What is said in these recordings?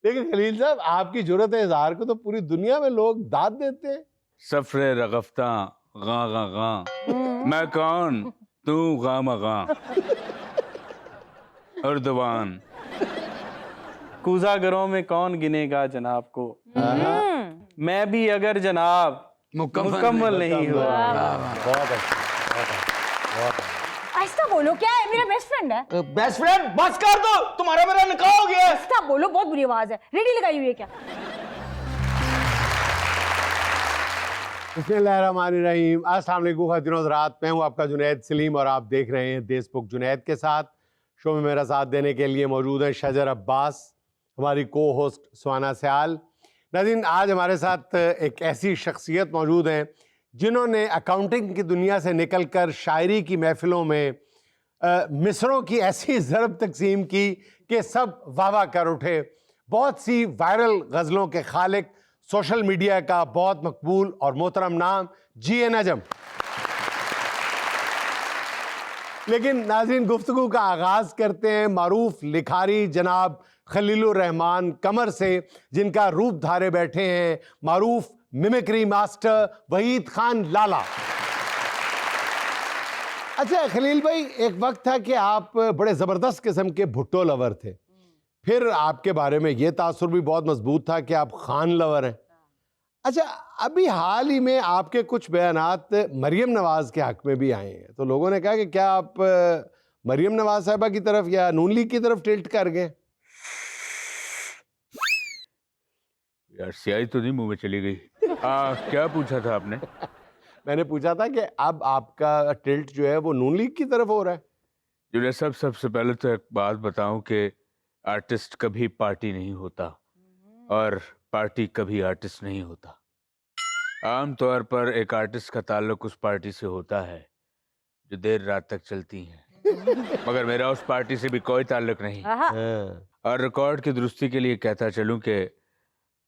लेकिन खलील साहब आपकी जुर्रत इज़हार को तो पूरी दुनिया में लोग दाद देते हैं। सफरे रगफ्ता गा गा गा, मैं कौन तू गा मगा, उर्दवान। कूज़ागरों में कौन गिनेगा जनाब को, मैं भी अगर जनाब मुकम्मल नहीं हुआ। बहुत अच्छा, बहुत अच्छा, बहुत अच्छा। ऐसा बोलो, क्या है? मेरा बेस्ट फ्रेंड है। बेस्ट फ्रेंड बस कर दो, तुम्हारा मेरा निकाह हो गया है। ऐसा बोलो, बहुत बुरी आवाज है। रेडी लगाई हुई है क्या? बिस्मिल्लाहिर्रहमानिर्रहीम। अस्सलाम वालेकुम ख़ातिन हज़रात, मैं हूँ आपका जुनैद सलीम और आप देख रहे हैं देशबुक जुनैद के साथ। शो में मेरा साथ देने के लिए मौजूद हैं शजर अब्बास, हमारी को होस्ट सुहाना सयाल। नाज़रीन, आज हमारे साथ एक ऐसी शख्सियत मौजूद हैं जिन्होंने अकाउंटिंग की दुनिया से निकलकर शायरी की महफ़िलों में मिसरों की ऐसी ज़रब तकसीम की कि सब वाह वाह कर उठे। बहुत सी वायरल गज़लों के खालिक, सोशल मीडिया का बहुत मकबूल और मोहतरम नाम जी.ए. नजम। लेकिन नाज़रीन, गुफ्तगू का आगाज़ करते हैं मारूफ लिखारी जनाब खलीलुर रहमान कमर से, जिनका रूप धारे बैठे हैं मारूफ मिमिक्री मास्टर वहीद खान लाला। अच्छा खलील भाई, एक वक्त था कि आप बड़े ज़बरदस्त किस्म के भुट्टो लवर थे, फिर आपके बारे में ये तासुर भी बहुत मजबूत था कि आप खान लवर हैं। अच्छा, अभी हाल ही में आपके कुछ बयानात मरियम नवाज के हक में भी आए हैं, तो लोगों ने कहा कि क्या आप मरियम नवाज साहिबा की तरफ या नून लीग की तरफ टिल्ट कर गए? यार स्याही तो नहीं मुंह में चली गई। क्या पूछा था आपने? मैंने पूछा था कि अब आपका टिल्ट जो है वो नून लीग की तरफ हो रहा है। जुनेद साहब, सबसे पहले तो एक बात बताऊं कि आर्टिस्ट कभी पार्टी नहीं होता और पार्टी कभी आर्टिस्ट नहीं होता। आम तौर पर एक आर्टिस्ट का ताल्लुक उस पार्टी से होता है जो देर रात तक चलती है, मगर मेरा उस पार्टी से भी कोई ताल्लुक नहीं। और रिकॉर्ड की दुरुस्ती के लिए कहता चलूं कि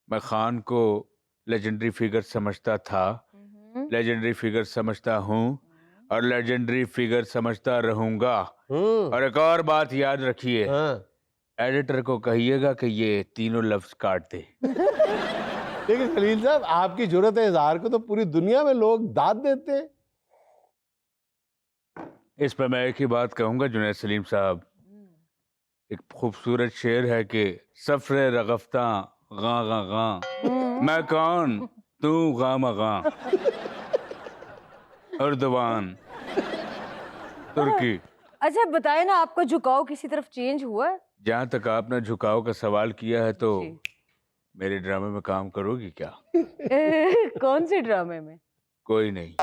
मैं खान को लेजेंडरी फिगर समझता था, लेजेंडरी फिगर समझता हूँ और लेजेंडरी फिगर समझता रहूंगा। और एक और बात याद रखिए, एडिटर को कहिएगा कि ये तीनों लफ्ज काट दे। लेकिन खलील साहब, आपकी जुर्रत इज़हार को तो पूरी दुनिया में लोग दाद देते हैं। इस पर मैं एक ही बात कहूंगा जुनैद सलीम साहब, एक खूबसूरत शेर है कि सफरे रगफ्ता गा गा गा, मैं कौन तू गा मगा, उर्दवान तुर्की। अच्छा बताए ना, आपका झुकाव किसी तरफ चेंज हुआ है? जहाँ तक आपने झुकाव का सवाल किया है तो मेरे ड्रामे में काम करोगी क्या? कौन से ड्रामे में? कोई नहीं।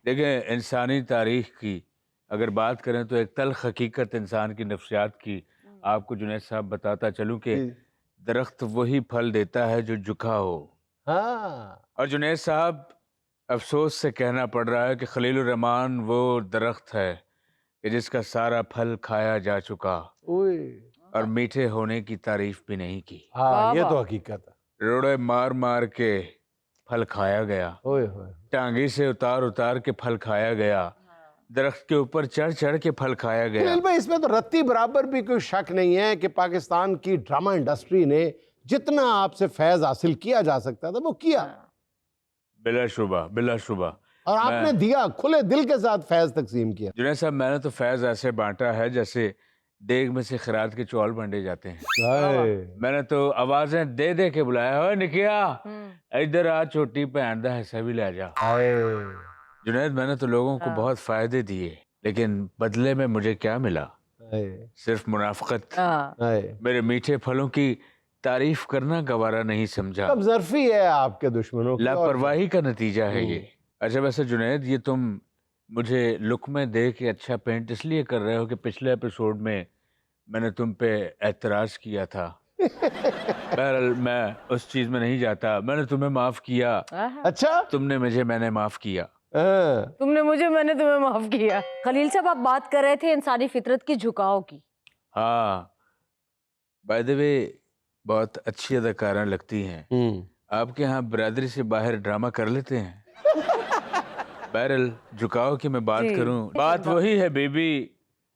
देखिए, इंसानी तारीख की अगर बात करें तो एक तल्ख हकीकत इंसान की नफ्सियात की आपको जुनैद साहब बताता चलूं कि दरख्त वही फल देता है जो झुका हो। और जुनैद साहब, अफसोस से कहना पड़ रहा है कि खलीलुर रहमान वो दरख्त है कि जिसका सारा फल खाया जा चुका और मीठे होने की तारीफ भी नहीं की। ये तो हकीकत है। रोड़े मार मार के फल खाया गया, टांगी से उतार उतार के फल खाया गया, दरख्त के ऊपर चढ़ चढ़ के फल खाया गया। भाई, इसमें तो रत्ती बराबर भी कोई शक नहीं है कि पाकिस्तान की ड्रामा इंडस्ट्री ने जितना आपसे फैज हासिल किया जा सकता था वो किया। बिलाशुबा, बिलाशुबा। और आपने दिया, खुले दिल के साथ फैज तकसीम किया। जुनैद साहब, मैंने तो फैज ऐसे बांटा है जैसे देग में से खिरात के चौल बांटे जाते हैं। मैंने तो आवाजें दे दे के बुलाया, हो निकिया इधर आ, छोटी भैन दा हिस्सा भी ले जा। जुनैद, मैंने तो लोगों को बहुत फायदे दिए, लेकिन बदले में मुझे क्या मिला? सिर्फ मुनाफिकत। मेरे मीठे फलों की तारीफ करना गवारा नहीं समझा। अब ज़र्फी है आपके दुश्मनों की, लापरवाही का नतीजा है ये। अच्छा वैसे जुनैद, ये तुम मुझे लुक में दे के अच्छा पेंट इसलिए कर रहे हो कि पिछले एपिसोड में मैंने तुम पे एतराज किया था। बहरहाल मैं उस चीज में नहीं जाता, मैंने तुम्हें माफ किया। अच्छा, तुमने मुझे, मैंने माफ किया। तुमने मुझे, मैंने तुम्हें माफ किया। खलील साहब, आप बात कर रहे थे इंसानी फितरत की झुकाव की। हाँ, बाय द वे बहुत अच्छी अदाकारा लगती हैं। आपके यहाँ बरादरी से बाहर ड्रामा कर लेते हैं? बहरहाल झुकाव की मैं बात करूं, बात वही है बेबी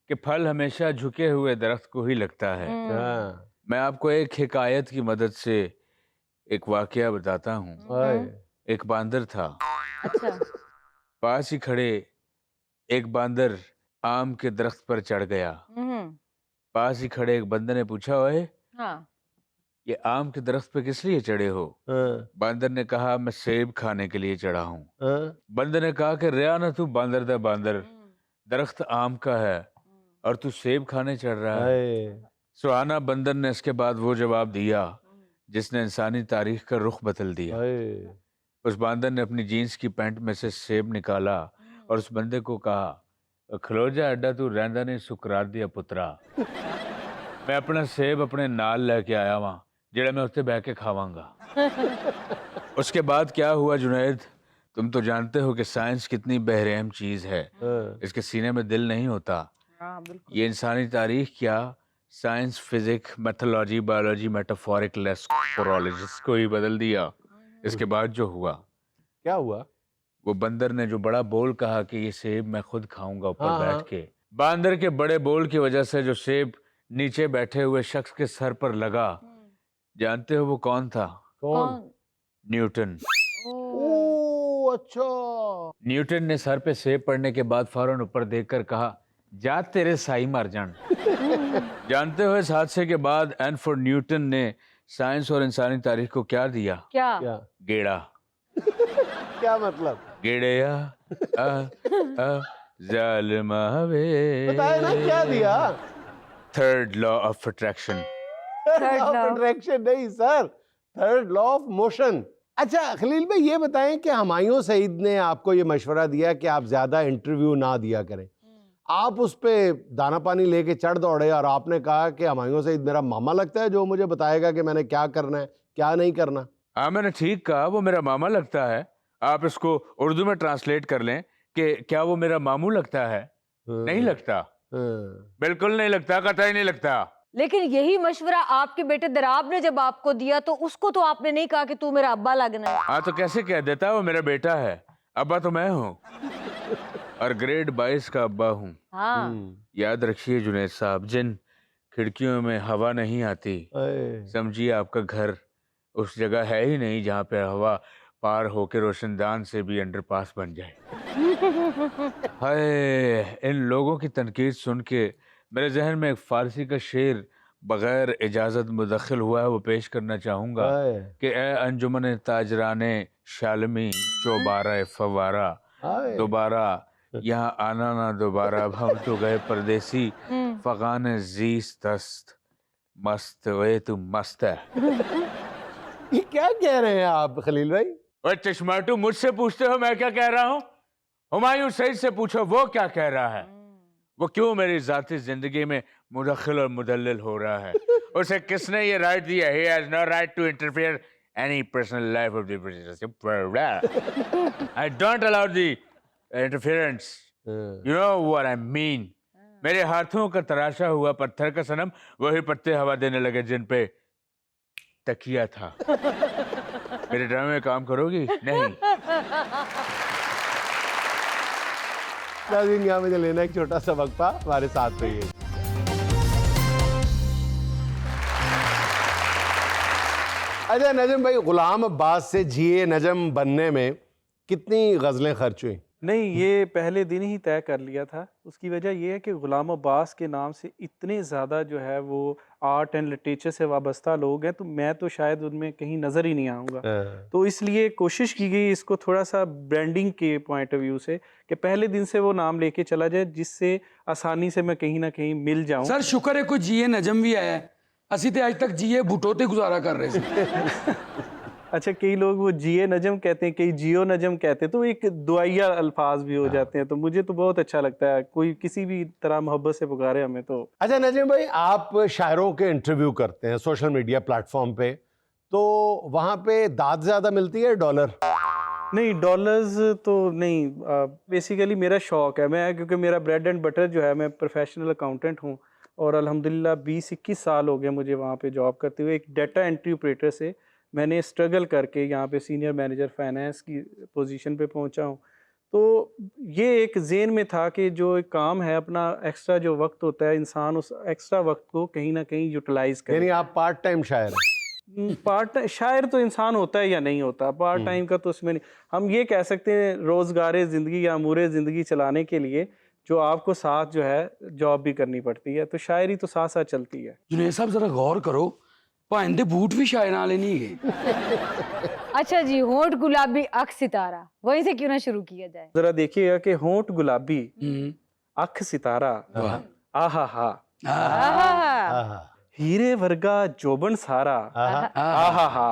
कि फल हमेशा झुके हुए दरख्त को ही लगता है। मैं आपको एक हिकायत की मदद से एक वाकया बताता हूँ। ओए, एक बांदर था, अच्छा। पास ही खड़े एक बांदर आम के दरख्त पर चढ़ गया। हम्म। पास ही खड़े एक बंदर ने पूछा, ओए हाँ। ये आम के दरख्त पे किस लिए चढ़े हो? हाँ, बांदर ने कहा, मैं सेब खाने के लिए चढ़ा हूँ। हाँ, बंदर ने कहा कि रिया ना तू बांदर दा बांदर, दरख्त आम का है और तू सेब खाने चढ़ रहा है। हाय, सुहाना बंदर ने इसके बाद वो जवाब दिया जिसने इंसानी तारीख का रुख बदल दिया। हाय, उस बांदर ने अपनी जीन्स की पैंट में से सेब निकाला और उस बंदे को कहा, खलो जा अड्डा तू रहंदा नहीं सुकरात दिया पुत्रा, मैं अपना सेब अपने नाल लेके आया वहां जेड़ा मैं उत्ते बह के खावांगा। उसके बाद क्या हुआ जुनैद, तुम तो जानते हो कि साइंस कितनी बहरहम चीज है। हाँ, इसके सीने में दिल नहीं होता। हाँ बिल्कुल। ये इंसानी तारीख क्या, science, physics, mythology, biology, metaphoric lexicologist को ही बदल दिया। इसके बाद जो हुआ, क्या हुआ? वो बंदर ने जो बड़ा बोल कहा कि ये सेब मैं खुद खाऊंगा ऊपर हाँ, बैठ के, बांदर के बड़े बोल की वजह से जो सेब नीचे बैठे हुए शख्स के सर पर लगा, जानते हो वो कौन था? कौन? न्यूटन। ओ, अच्छा। न्यूटन ने सर पे सेब पड़ने के बाद फौरन ऊपर देखकर कहा, जा तेरे साई मर जान। जानते हो इस हादसे के बाद एनफोर्ड न्यूटन ने साइंस और इंसानी तारीख को क्या दिया? क्या? क्या? गेड़ा। क्या मतलब? गेड़या जालिमा वे। बताया ना क्या दिया? Third law of attraction. Third law. Attraction नहीं sir, third law of motion. अच्छा खलील भाई ये बताएं कि हुमायूं सईद ने आपको ये मशवरा दिया कि आप ज्यादा इंटरव्यू ना दिया करें, आप उस पे दाना पानी लेके चढ़ दौड़े और आपने कहा कि हुमायूं सईद मेरा मामा लगता है जो मुझे बताएगा कि मैंने क्या करना है क्या नहीं करना। हाँ मैंने ठीक कहा, वो मेरा मामा लगता है। आप इसको उर्दू में ट्रांसलेट कर लें कि क्या वो मेरा मामू लगता है? नहीं लगता, बिल्कुल नहीं लगता, कतई नहीं लगता। लेकिन यही मशवरा आपके बेटे दराब ने जब आपको दिया तो उसको तो आपने नहीं कहा कि तू मेरा अब्बा लगना है। हाँ तो कैसे कह देता, वो मेरा बेटा है, अब्बा तो मैं हूँ और ग्रेड 22 का अब्बा हूँ। हाँ। याद रखिए जुनैद साहब, जिन खिड़कियों में हवा नहीं आती, समझिए आपका घर उस जगह है ही नहीं जहाँ पे हवा पार होके रोशनदान से भी अंडरपास बन जाए। हाय, इन लोगों की तनकीद सुन के मेरे जहन में एक फारसी का शेर बगैर इजाजत मुदखिल हुआ है, वो पेश करना चाहूंगा कि ए अंजुमन ताजराने शालमी चौबारा फवारा, दोबारा यहाँ आना ना दोबारा, अब हम तो गए परदेसी, फगान जीस दस्त मस्त वे तू मस्त है। ये क्या कह रहे हैं आप खलील भाई? ओए चश्माटू, मुझसे पूछते हो मैं क्या कह रहा हूँ? हुमायूं सईद से पूछो वो क्या कह रहा है, वो क्यों मेरी जाती जिंदगी में मुदखिल और मुदल्लिल हो रहा है। उसे किसने ये राइट दिया? He has no right to interfere any personal life of the person. I don't allow the interference. You know what I mean. मेरे हाथों का तराशा हुआ पत्थर का सनम वही पत्ते हवा देने लगे जिन पे तकिया था। मेरे ड्रामे में काम करोगी? नहीं। नाज़रीन, यहाँ मुझे लेना एक छोटा सा वक्फा, हमारे साथ रहिए। अच्छा नजम भाई, गुलाम अब्बास से जिए नजम बनने में कितनी गजलें खर्च हुई? नहीं, ये पहले दिन ही तय कर लिया था। उसकी वजह ये है कि गुलाम अब्बास के नाम से इतने ज़्यादा जो है वो आर्ट एंड लिटरेचर से वाबस्ता लोग हैं, तो मैं तो शायद उनमें कहीं नज़र ही नहीं आऊँगा। तो इसलिए कोशिश की गई इसको थोड़ा सा ब्रांडिंग के पॉइंट ऑफ व्यू से कि पहले दिन से वो नाम लेके चला जाए, जिससे आसानी से मैं कहीं ना कहीं मिल जाऊँ। सर शुक्र है कोई जीए नजम भी आया है, असी तो आज तक जीए भुटो ते गुजारा कर रहे थे। अच्छा, कई लोग वो जिए नजम कहते हैं, कई जियो नजम कहते हैं, तो एक दुआया अल्फाज भी हो जाते हैं। तो मुझे तो बहुत अच्छा लगता है कोई किसी भी तरह मोहब्बत से पुकारे हमें तो। अच्छा नजम भाई, आप शायरों के इंटरव्यू करते हैं सोशल मीडिया प्लेटफॉर्म पे, तो वहाँ पे दाद ज़्यादा मिलती है डॉलर? नहीं, डॉलर्स तो नहीं। बेसिकली मेरा शौक है, मैं क्योंकि मेरा ब्रेड एंड बटर जो है, मैं प्रोफेशनल अकाउंटेंट हूँ और अल्हम्दुलिल्लाह 20-21 साल हो गए मुझे वहाँ पे जॉब करते हुए। एक डाटा एंट्री ऑपरेटर से मैंने स्ट्रगल करके यहाँ पे सीनियर मैनेजर फाइनेंस की पोजीशन पे पहुँचा हूँ। तो ये एक जेन में था कि जो एक काम है अपना एक्स्ट्रा जो वक्त होता है इंसान उस एक्स्ट्रा वक्त को कहीं ना कहीं यूटिलाइज करे। यानी आप पार्ट टाइम शायर हैं। पार्ट शायर तो इंसान होता है या नहीं होता, पार्ट टाइम का तो उसमें नहीं। हम ये कह सकते हैं रोजगार ज़िंदगी या अमूर ज़िंदगी चलाने के लिए जो आपको साथ जो है जॉब भी करनी पड़ती है, तो शायरी तो साथ साथ चलती है। जुनेद साहब जरा गौर करो, भाइन दे बूट भी शायर नाले नहीं गए। अच्छा जी, होंठ गुलाबी अख सितारा, वहीं से क्यों ना शुरू किया जाए। जरा देखिएगा कि होंठ गुलाबी अख सितारा, आहा हा, आहा, हीरे वर्गा जोबन सारा, आहा हा,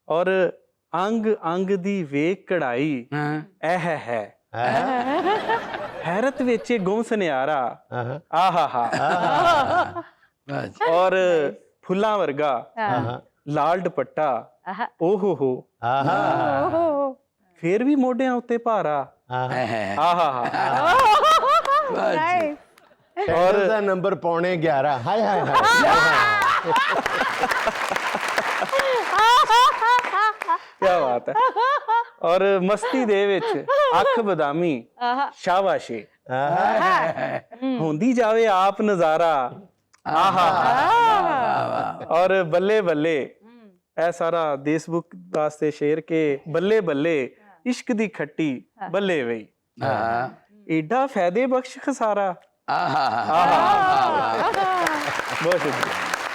और अंग अंग दी वेख कढ़ाई, एह है, हैरत वेचे गुम सनियारा, आहा हा, और फुल्लां वर्गा लाल दुपट्टा, ओहो हो, फिर भी मोढियां उत्ते भारा, आहा हा, और नंबर 11:15, हाय हाय हाय। क्या बात है। और मस्ती दे विच अख बदामी, शाबाशे, होंदी जावे आप नजारा, आहा, और बल्ले बल्ले, ऐ सारा देशबुक वास्ते शेर के बल्ले बल्ले इश्क दी खट्टी बल्ले वही, एडा फायदे बख्श खसारा, बहुत शुक्रिया।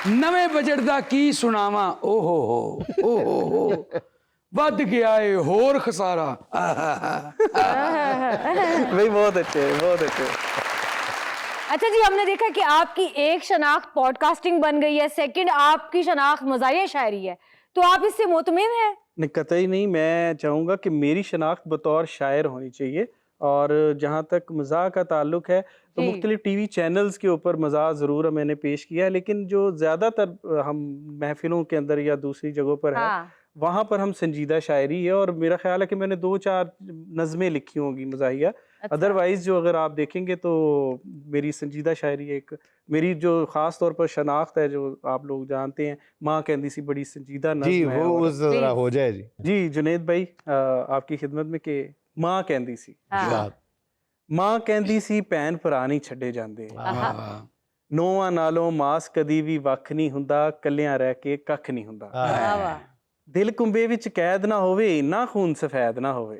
नवे बजट दा की सुनावा, ओहो हो, वध गया है होर खसारा। भाई बहुत अच्छे, बहुत अच्छे। अच्छा जी, हमने देखा कि आपकी एक शनाख्त पॉडकास्टिंग बन गई है, सेकंड आपकी शनाख्त मज़ाहिया शायरी है, तो आप इससे मुतमिन हैं? नहीं, कतई नहीं। मैं चाहूँगा कि मेरी शनाख्त बतौर शायर होनी चाहिए। और जहाँ तक मज़ाह का ताल्लुक है तो मुख्तलिफ टीवी चैनल्स के ऊपर मज़ाह ज़रूर मैंने पेश किया है, लेकिन जो ज़्यादातर हम महफिलों के अंदर या दूसरी जगहों पर है, वहाँ पर हम संजीदा शायरी है। और मेरा ख्याल है कि मैंने 2-4 नज़में लिखी होंगी मज़ाहिया। अदरवाइज़ जो अगर आप देखेंगे तो मेरी संजीदा शायरी एक मेरी जो ख़ास तौर पर शनाख्त है, जो आप लोग जानते हैं, माँ कहती सी बड़ी संजीदा नज़्म जी, है। वो उस जरा हो जाए जी। जी जुनेद भाई, आपकी खिदमत में कि माँ कहती सी, माँ कहती सी भैन भरा नहीं छड्डे जांदे, नौवां नालों मास कदी भी वख नहीं हुंदा, कल्लियां रह के कख नहीं हुंदा, दिल कुंबे विच कैद ना होवे, इन्ना खून सफेद ना होवे,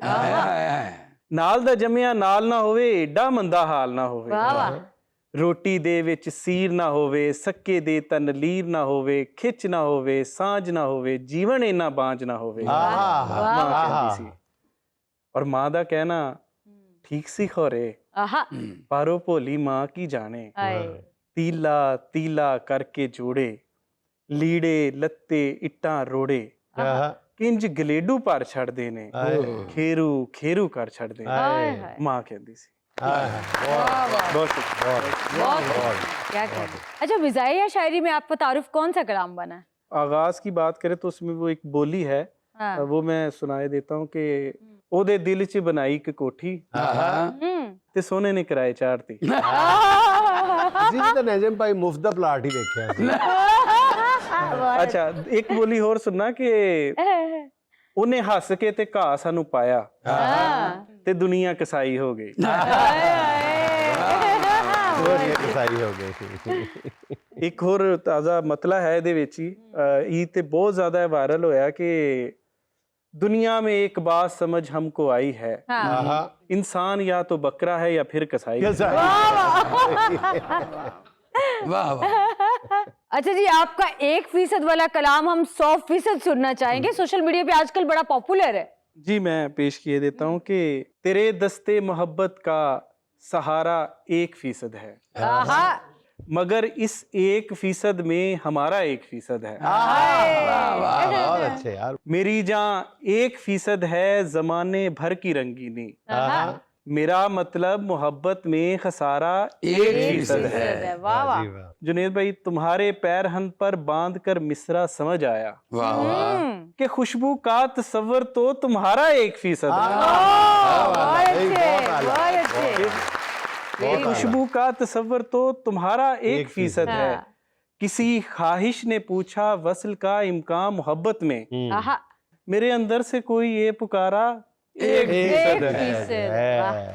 नाल दा जम्मिया नाल ना होवे, एडा मंदा हाल ना होवे, रोटी दे विच सीर ना होवे, सक्के दे तन लीर ना होवे, खिच ना होवे, सांझ ना होवे, जीवन इन्ना बांझ ना होवे, माँ कहती सी। और माँ दा कहना ठीक सी खोरे, पारो भोली माँ की जाने, तीला तीला करके जोड़े, लीड़े लत्ते इट्टां रोड़े, किंज गलेडू पर छड़दे ने, खेरू खेरू कर छड़दे ने, माँ कहती सी। बहुत क्या अच्छा, मज़ाहिया शायरी में आपका तारुफ कौन सा कलाम बना है? आगाज की बात करें तो उसमें वो एक बोली है, वो मैं सुनाए देता हूँ कि ओदे दिल च बनाई एक कोठी ते सोने ने किराए चाड़ती। जी तो नजम भाई मुफ्त दा प्लाट ही देखा। अच्छा, एक बोली और सुनना कि उन्हें हस के ते घाह सानू पाया ते दुनिया कसाई हो गई। कसाई हो गई। एक और ताज़ा मतला है ਇਹਦੇ ਵਿੱਚ ਹੀ, ਇਹ ਤੇ बहुत ज़्यादा वायरल होया कि दुनिया में एक बात समझ हमको आई है, इंसान या तो बकरा है या फिर कसाई। वाह वाह। अच्छा जी, आपका 1% वाला कलाम हम 100% सुनना चाहेंगे, सोशल मीडिया पे आजकल बड़ा पॉपुलर है। जी मैं पेश किए देता हूँ कि तेरे दस्ते मोहब्बत का सहारा 1% है, मगर इस 1% में हमारा 1% है। बहुत अच्छे यार। मेरी जान 1% है जमाने भर की रंगीनी, मेरा मतलब मोहब्बत में खसारा 1% है। जुनेद भाई, तुम्हारे पैरहन पर बांध कर मिसरा समझ आया कि खुशबू का तस्वर तो तुम्हारा 1% है, खुशबू का तस्वर तो तुम्हारा 1% है। किसी ख्वाहिश ने पूछा वसल का इम्कान मोहब्बत में, मेरे अंदर से कोई ये पुकारा 1%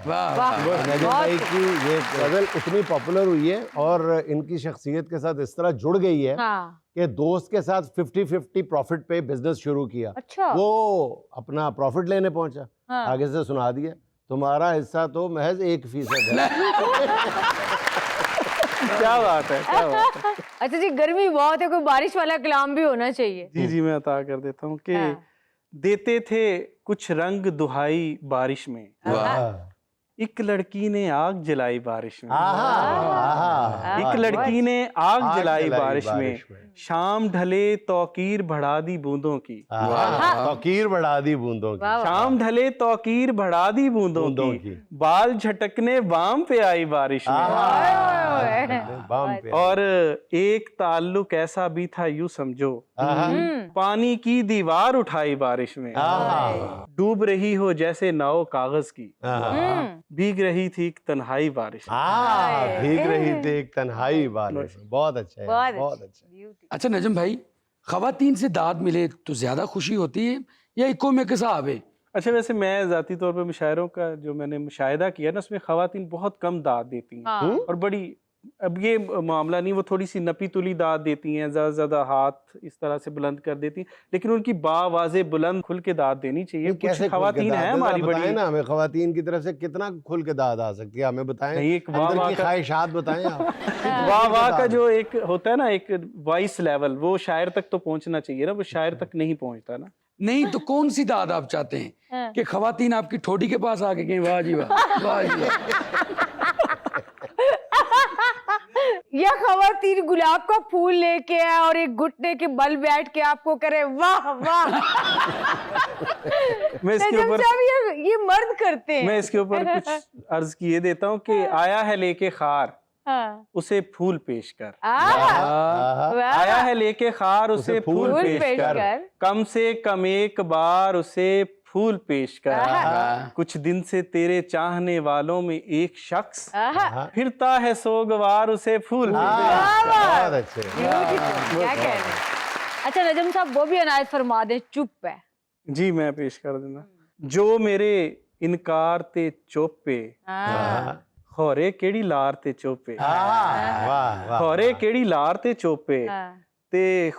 वाह वाह वाह नजम बहुत भाई की ये गजल इतनी पॉपुलर हुई है और इनकी शख्सियत के साथ इस तरह जुड़ गई है हाँ कि दोस्त के साथ 50-50 प्रॉफिट पे बिजनेस शुरू किया। अच्छा वो अपना प्रॉफिट लेने पहुंचा, हाँ आगे से सुना दिया तुम्हारा हिस्सा तो महज 1% है। क्या बात है, क्या बात है। अच्छा जी गर्मी बहुत है, कोई बारिश वाला कलाम भी होना चाहिए। जी जी मैं अता कर देता हूँ कि हाँ। देते थे कुछ रंग दुहाई बारिश में, एक लड़की ने आग जलाई बारिश में। एक लड़की ने आग जलाई बारिश में, शाम ढले तौकीर बढ़ा दी बूंदों की। तौकीर बढ़ा दी बूंदों की। वाह, वाह। शाम ढले तौकीर बढ़ा दी बूंदों की, बाल झटकने बाम पे आई बारिश में। बाम पे। और एक ताल्लुक ऐसा भी था यूं समझो, हम्म, पानी की दीवार उठाई बारिश में। डूब रही हो जैसे नाव कागज की, भीग रही थी एक तन्हाई बारिश में। भीग रही थी एक तन्हाई बारिश में। बहुत अच्छा है, बहुत बहुत अच्छा। beauty। अच्छा नजम भाई, खवातीन से दाद मिले तो ज्यादा खुशी होती है या इको में किसाब है? अच्छा, वैसे मैं ज़ाती तौर पे मुशायरों का जो मैंने मुशाहिदा किया ना, उसमें ख़वातीन बहुत कम दाद देती हैं। हाँ और बड़ी, अब ये मामला नहीं, वो थोड़ी सी नपी तुली दाद देती हैं, ज़्यादा ज़्यादा हाथ इस तरह से बुलंद कर देती हैं, लेकिन उनकी बावाज़े बुलंद खुल के दाद देनी चाहिए। कुछ कैसे ख़वातीन हैं हमारी बड़ी, ना हमें खवातीन की तरफ से कितना खुल के दाद आ सकती है, हमें बताएं। नहीं, एक वाह अंदर वाह की का- ख्वाहिशात बताएं आप। वाह वाह का जो एक होता है ना, एक वॉइस लेवल, वो शायर तक तो पहुंचना चाहिए ना, वो शायर तक नहीं पहुंचता ना। नहीं तो कौन सी दाद आप चाहते हैं हाँ। कि खवातीन आपकी ठोडी के पास आके कहें वाह जी वाह, वाह जी वाह? या खवातीन गुलाब का फूल लेके आए और एक घुटने के बल बैठ के आपको करे वाह वाह। मैं इसके नजम ऊपर साहब ये मर्द करते हैं। मैं इसके ऊपर कुछ अर्ज किए देता हूँ कि आया है लेके खार, हाँ। उसे फूल पेश कर। वाह, आया है लेके खार, उसे फूल फूल पेश पेश कर। कर। कम से कम एक बार उसे फूल पेश कर। आहा। कुछ दिन से तेरे चाहने वालों में एक शख्स आहा, फिरता है सोगवार, उसे फूल पेश कर। बहुत अच्छे। beautiful, क्या कह रहे हैं। अच्छा नजम साहब वो भी अनायत फरमा दे, चुप है। जी मैं पेश कर देना। जो मेरे इनकार ते चोपे, हाँ। खोरे केड़ी लार ते चोपे, वाह वाह। खोरे केड़ी लार ते चोपे, हाँ। ते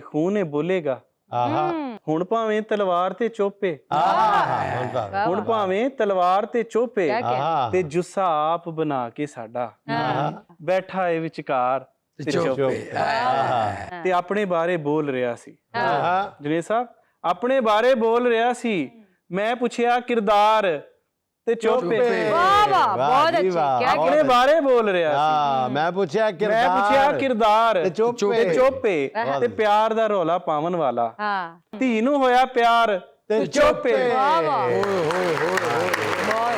खून बोलेगा, हुण भावें तलवार ते चोपे, वाह, हुण भावें तलवार ते चोपे, क्या कह ते जुस्सा आप बना के साडा बैठा है विचकार ते चोपे। ते अपने बारे बोल रहा सी जुनेद साहब, अपने बारे बोल रहा सी, मैं पूछया किरदार ते चोपे। वाह वाह, बहुत जी अच्छी, वाह, क्या अपने बारे बोल रहा सी, मैं पूछया मैं पूछया किरदार ते चोपे। ते चोपे, ते प्यार दा रौला पावन वाला, हाँ। धी नूं होया प्यार ते चोपे। वाह वाह, बहुत,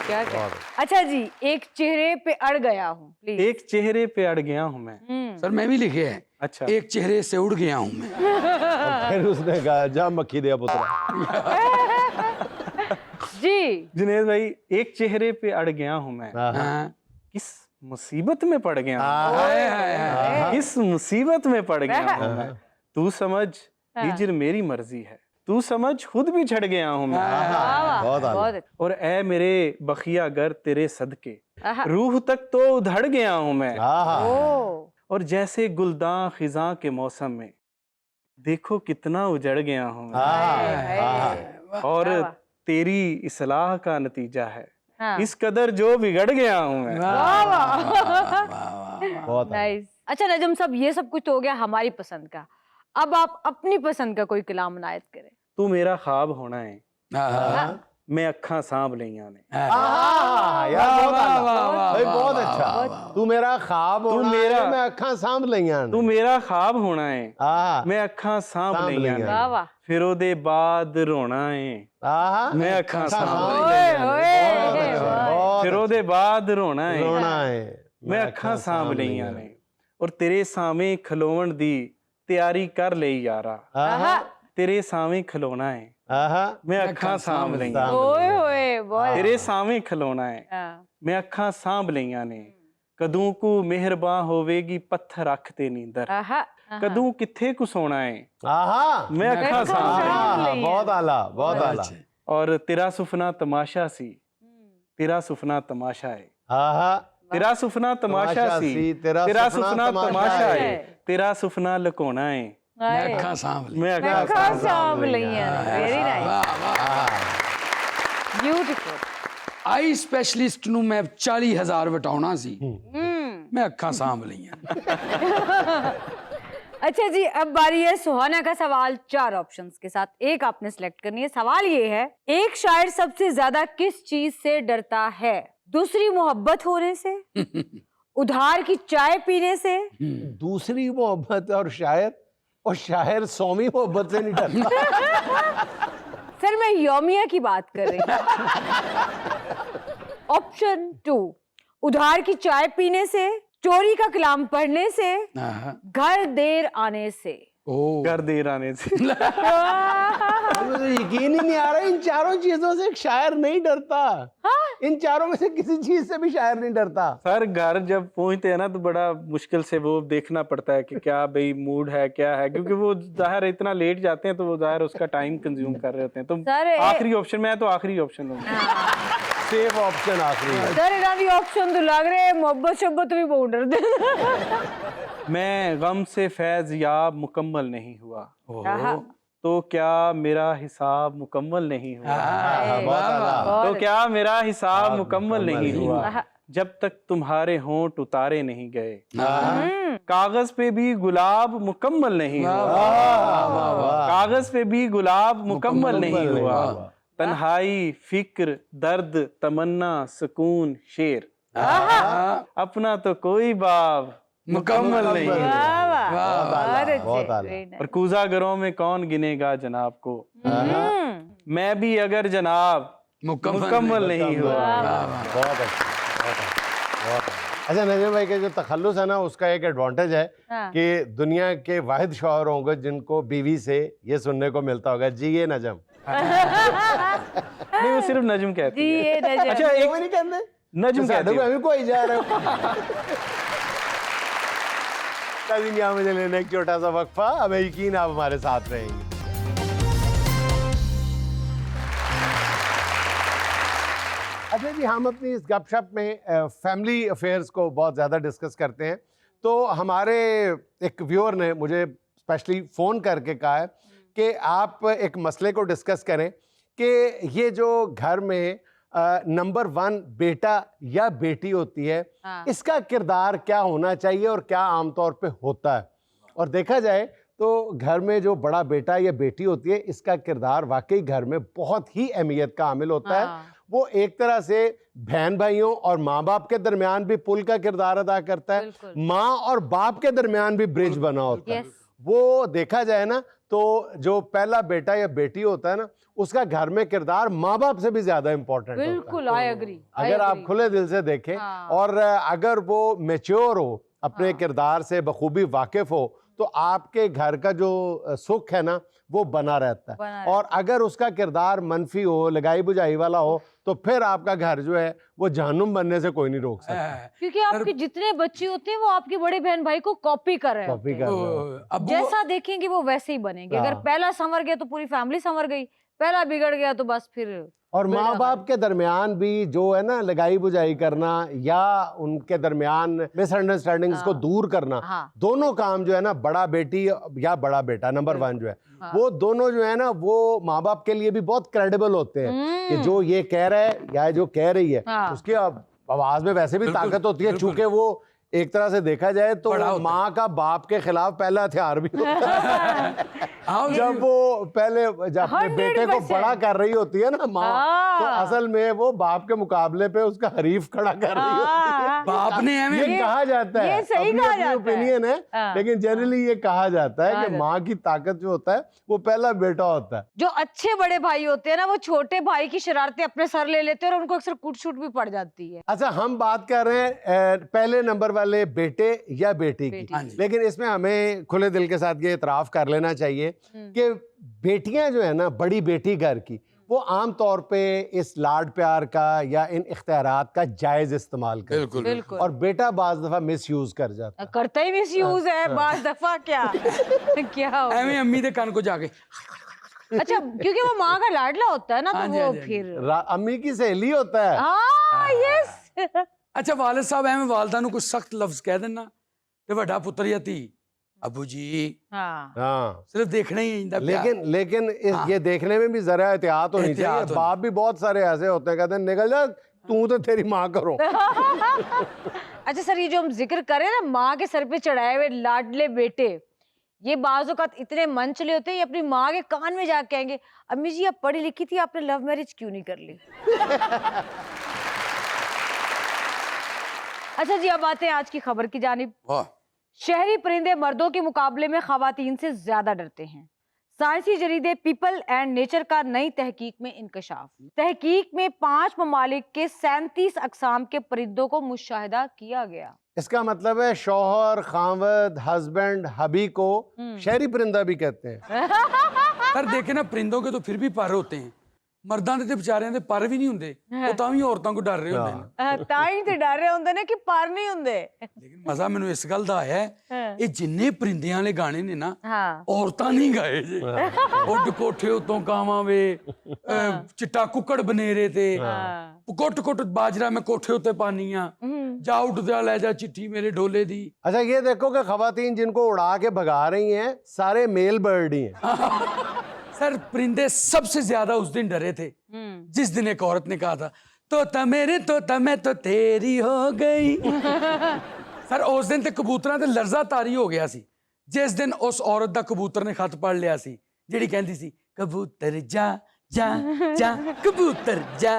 क्या कह। अच्छा जी, एक चेहरे पे अड़ गया हूँ, प्लीज। एक चेहरे पे अड़ गया हूं मैं। सर मैं भी लिखे है, अच्छा, एक चेहरे से उड़ गया हूं मैं। फिर उसने कहा जा मक्खी दिया पुत्रा। जी जुनेद भाई, एक चेहरे पे अड़ गया हूं मैं, हाँ। किस मुसीबत में पड़ गया हूं, हाय, हाय, हाय। किस मुसीबत में पड़ गया हूं मैं। तू समझ हिजर मेरी मर्जी है, तू समझ खुद भी झड़ गया हूं मैं। वाह वाह, बहुत आला। बहुत अच्छा। और ए मेरे बखिया गर तेरे सदके, आहा, रूह तक तो उधड़ गया हूं मैं। ओ, और जैसे गुलदां खिजां के मौसम में, देखो कितना उजड़ गया हूं मैं। हाय, हाय। और वाह, वाह। तेरी इस्लाह का नतीजा है हाँ। इस कदर जो बिगड़ गया हूं मैं। वाह वाह, बहुत आला। नाइस। अच्छा नजम साहब, ये सब कुछ तो हो गया हमारी पसंद का, अब आप अपनी पसंद का कोई कलाम अनायत करें। तू मेरा ख्वाब होना है, हाँ। मैं अखा सांभ लिया ने। यार बहुत आला। भाई बहुत वाह, अच्छा। तू मेरा ख्वाब होना मेरा- है, मैं अखा सांभ लईयां ने। तू मेरा ख्वाब होना है, आहा, मैं अखा सांभ सांभ लिया लईयां ने। वाह वाह, फिर ओदे बाद रोना है, आहा, मैं अखा सांभ सांभ लईयां ओए ने। ओए, बहुत फिर ओदे बाद रोना है, रोना है, मैं अखा सांभ लईयां ने। और तेरे सामे खलोवन दी तैयारी कर लई यारा, आहा, तेरे सामे खलोना है, आहा, मैं अखा सांभ लईयां। ओए ओए, बहुत तेरे सामे खलोना है, हाँ। मैं अखा सांभ लईयां ने। कदूं को मेहरबान होवेगी पत्थर रख ते नींदर, आहा, आहा। कदूं किथे को सोना है, आहा, मैं अखा सांभ लईयां। आहा, बहुत आला, बहुत आला। और तेरा सुफना तमाशा सी, तेरा सुफना तमाशा है, हाँ हाँ तेरा सुफना तमाशा सी, तेरा सुफना तमाशा है, तेरा सुफना लकोना है, मैं अखा सांभ ली। मैं मैं अखा खास सांभ लईयां वेरी नाइस वाह वाह। ब्यूटीफुल आई स्पेशलिस्ट ਨੂੰ ਮੈਂ 40,000 ਵਟਾਉਣਾ ਸੀ, मैं ਅੱਖਾਂ सांभ ਲਈਆਂ। अच्छा जी, अब बारी है सुहाना का सवाल 4 ऑप्शंस के साथ, एक आपने सिलेक्ट करनी है। सवाल ये है, एक शायर सबसे ज्यादा किस चीज से डरता है? दूसरी मोहब्बत होने से, उधार की चाय पीने से, दूसरी मोहब्बत और शायर सौमी मोहब्बत से नहीं डरता। सर मैं योमिया की बात कर रही हूँ। ऑप्शन 2, उधार की चाय पीने से, चोरी का कलाम पढ़ने से, घर देर आने से। घर देर आने से। मुझे यकीन ही नहीं आ रहा, इन चारों चीजों से एक शायर नहीं डरता। इन चारों में से किसी चीज से भी शायर नहीं डरता। सर घर जब पहुंचते हैं ना तो बड़ा मुश्किल से वो देखना पड़ता है कि क्या भाई मूड है क्या है, क्योंकि वो जाहिर इतना लेट जाते हैं तो वो जाहिर उसका टाइम कंज्यूम कर रहे होते हैं। तो सर आखिरी ऑप्शन, मैं तो आखिरी ऑप्शन लूंगा। सेफ ऑप्शन आखिरी है। सर इन्हों दी ऑप्शन तो लग रहे मोहब्बत शब्बत भी बहुत डरते। मैं गम से फैज याब मुकम्मल नहीं हुआ, तो क्या मेरा हिसाब मुकम्मल नहीं हुआ, तो क्या मेरा हिसाब मुकम्मल नहीं हुआ, जब तक तुम्हारे होंठ उतारे नहीं गए, कागज पे भी गुलाब मुकम्मल नहीं हुआ, कागज पे भी गुलाब मुकम्मल नहीं हुआ, तन्हाई फिक्र दर्द तमन्ना सुकून शेर, अपना तो कोई बाब मुकम्मल नहीं हुआ। बहुत आला। और कूज़ागरों में कौन गिनेगा जनाब को, मैं भी अगर जनाब मुकम्मल नहीं हुआ। बहुत अच्छा। अच्छा नजम भाई का जो तखल्लुस है ना, उसका एक एडवांटेज है कि दुनिया के वाहिद शौहर होंगे जिनको बीवी से ये सुनने को मिलता होगा, जी ये नजम। नहीं वो सिर्फ नजम कहती जी है। ये नजम। अच्छा एक नहीं कहते नजम कहती है। अभी कोई जा रहा है। यहाँ मुझे लेने एक छोटा सा वक्फा, हमें यकीन आप हमारे साथ रहेंगे। अच्छा जी, हम अपनी इस गपशप में फैमिली अफेयर्स को बहुत ज़्यादा डिस्कस करते हैं, तो हमारे एक व्यूअर ने मुझे स्पेशली फ़ोन करके कहा है कि आप एक मसले को डिस्कस करें कि ये जो घर में नंबर 1 बेटा या बेटी होती है, इसका किरदार क्या होना चाहिए और क्या आमतौर पे होता है। और देखा जाए तो घर में जो बड़ा बेटा या बेटी होती है, इसका किरदार वाकई घर में बहुत ही अहमियत का हामिल होता है। वो एक तरह से बहन भाइयों और माँ बाप के दरमियान भी पुल का किरदार अदा करता है, माँ और बाप के दरमियान भी ब्रिज बना होता है। वो देखा जाए ना तो जो पहला बेटा या बेटी होता है ना, उसका घर में किरदार माँ बाप से भी ज्यादा इंपॉर्टेंट होता है। बिल्कुल आई एग्री। अगर आप खुले दिल से देखें और अगर वो मैच्योर हो, अपने किरदार से बखूबी वाकिफ हो, तो आपके घर का जो सुख है ना वो बना रहता है। और अगर उसका किरदार मनफी हो, लगाई बुझाई वाला हो, तो फिर आपका घर जो है वो जहन्नुम बनने से कोई नहीं रोक सकता। क्योंकि आपके जितने बच्चे होते हैं वो आपके बड़े बहन भाई को कॉपी कर रहे होते हैं। जैसा देखेंगे वो वैसे ही बनेंगे। अगर पहला संवर गया तो पूरी फैमिली संवर गई, पहला बिगड़ गया तो बस फिर। और माँ बाप के दरमियान भी जो है ना लगाई बुझाई करना या उनके दरमियान मिसअंडरस्टैंडिंग्स को दूर करना, दोनों काम जो है ना, बड़ा बेटी या बड़ा बेटा नंबर 1 जो है, वो दोनों जो है ना वो माँ बाप के लिए भी बहुत क्रेडिबल होते हैं कि जो ये कह रहा है या जो कह रही है उसकी आवाज में वैसे भी ताकत होती है, चूंकि वो एक तरह से देखा जाए तो माँ का बाप के खिलाफ पहला हथियार भी होता है। जब वो पहले जब अपने बेटे को बड़ा कर रही होती है ना माँ, तो असल में वो बाप के मुकाबले पे उसका हरीफ खड़ा कर रही होती है। बाप ने हमें ये कहा जाता है, ये सही कहा जाता है। ओपिनियन है, लेकिन जनरली ये कहा जाता है कि माँ की ताकत जो होता है वो पहला बेटा होता है। जो अच्छे बड़े भाई होते हैं ना, वो छोटे भाई की शरारतें अपने सर ले लेते हैं और उनको अक्सर कुट-शुट भी पड़ जाती है। अच्छा, हम बात कर रहे हैं पहले नंबर वाले बेटे या बेटी की, लेकिन इसमें हमें खुले दिल के साथ ये इतराफ कर लेना चाहिए कि बेटियां जो है ना, बड़ी बेटी घर की, वो आम तौर पे इस लाड प्यार का या इन इख्तियारात का जायज इस्तेमाल करती है, और बेटा बाज दफा मिस यूज कर जाता है। करता ही मिस यूज है बाज दफा। क्या क्या ਐਵੇਂ ਅੰਮੀ ਦੇ ਕੰਨ ਕੋ ਜਾ ਕੇ अच्छा, क्योंकि वो माँ का लाडला होता है ना, हाँ तो जी, वो हाँ जी, हाँ जी। फिर अम्मी की सहेली होता है। हाँ, यस। अच्छा वालिद साहब एवं वालदा ਨੂੰ कुछ सख्त लफ्ज कह देना ते ਵੱਡਾ ਪੁੱਤਰ या धी अबू जी हाँ, हाँ, सिर्फ देखना ही इंदा प्यार। लेकिन हाँ। ये देखने में भी जरा एहतियात होनी एहतियात चाहिए। होनी। बाप भी बहुत सारे ऐसे होते हैं, कहते हैं निकल जा तू, तो तेरी माँ करो। अच्छा सर, ये जो हम जिक्र करें ना माँ के सर पे चढ़ाए हुए लाडले बेटे, ये बाज़ औक़ात इतने मन चले होते हैं, ये अपनी माँ के कान में जाके कहेंगे, अम्मी जी आप पढ़ी लिखी थी, आपने लव मैरिज क्यों नहीं कर ली? अच्छा जी, अब आते हैं आज की खबर की जानिब। वाह, शहरी परिंदे मर्दों के मुकाबले में खवातीन से ज्यादा डरते हैं। साइंसी जरीदे पीपल एंड नेचर का नई तहकीक में इंकशाफ। तहकीक में 5 ममालिक के 37 अकसाम के परिंदों को मुशाहिदा किया गया। इसका मतलब है शौहर, खावद, हस्बैंड, हबी को शहरी परिंदा भी कहते हैं। सर देखे ना परिंदों के तो फिर भी पर होते हैं, मर्दां दे ते बेचारियां दे पर भी नहीं हुंदे, वो तां भी औरतां को डर रहे होंदे ने। ताई ते डर रहे होंदे ने कि पर नहीं होंदे। लेकिन मजा मैनू इस गल दा आया हाँ। ये जिन्ने परिंदियां वाले गाने ने ना हाँ। औरतां नहीं गाए जे। उड कोठे उतों कावां वे, चिट्टा कुक्कड़ बनेरे ते, कुट कुट बाजरा मैं कोठे उते पानियां, जा उठदा ले जा चिट्ठी मेरे ढोले दी। अच्छा ये देखो कि खवातीन जिनको उड़ा के भगा रही हैं सारे मेल बर्ड ही हैं। सर परिंदे सबसे ज्यादा उस दिन डरे थे जिस दिन एक औरत ने कहा था तोता मेरे तोता मैं तो तेरी हो गई। सर उस दिन ते कबूतरां ते लर्जा तारी हो गया सी जिस दिन उस औरत दा कबूतर ने खत पढ़ लिया सी जेड़ी कहंदी सी कबूतर जा जा जा कबूतर जा।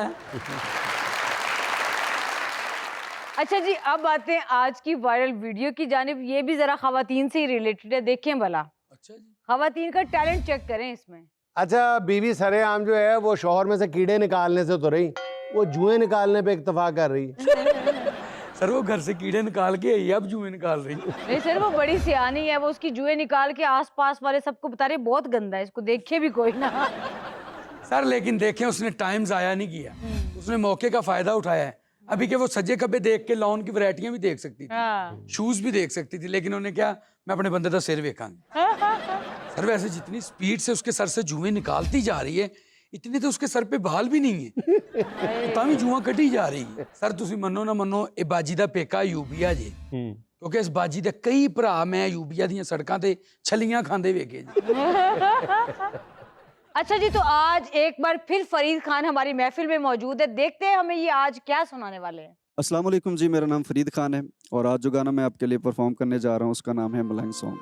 अच्छा जी, अब आते हैं आज की वायरल वीडियो की जानिब। ये भी जरा खवातीन से ही रिलेटेड है, देखें भला। अच्छा जी, खवातीन का टैलेंट चेक करें इसमें। अच्छा बीवी सरेआम जो है वो शौहर में से कीड़े निकालने से तो रही, वो जुएं निकालने पे इक्तफा कर रही है। सर वो घर से कीड़े निकाल के आई, अब जुएं निकाल रही। नहीं सर, वो बड़ी सियानी है, वो उसकी जुएं निकाल के आसपास वाले सबको बता रही बहुत गंदा है, इसको देखे भी कोई ना। सर लेकिन देखें उसने टाइम जाया नहीं किया, उसने मौके का फायदा उठाया है। अभी के वो सजे कब्बे देख के लॉन की वैरायटियां भी देख सकती थी, हाँ। शूज भी देख सकती थी, लेकिन उन्होंने क्या, मैं अपने बंदे का सिर वेखांगी। सर वैसे जितनी स्पीड से उसके सर से जुएं निकालती जा रही है इतनी तो उसके सर पे बाल भी नहीं है, तो भी जुआं कटी जा रही है। सर तुसी मनो ना मनो ए बाजी दा पेका यूबिया जे, क्योंकि इस बाजी दे कई भरा मैं यूबिया दी सड़कां ते छलियां खांदे वेखे जी। अच्छा जी, तो आज एक बार फिर फरीद खान हमारी महफिल में मौजूद है, देखते हैं हमें ये आज क्या सुनाने वाले हैं। अस्सलाम वालेकुम जी, मेरा नाम फरीद खान है और आज जो गाना मैं आपके लिए परफॉर्म करने जा रहा हूँ उसका नाम है मलंग सॉन्ग।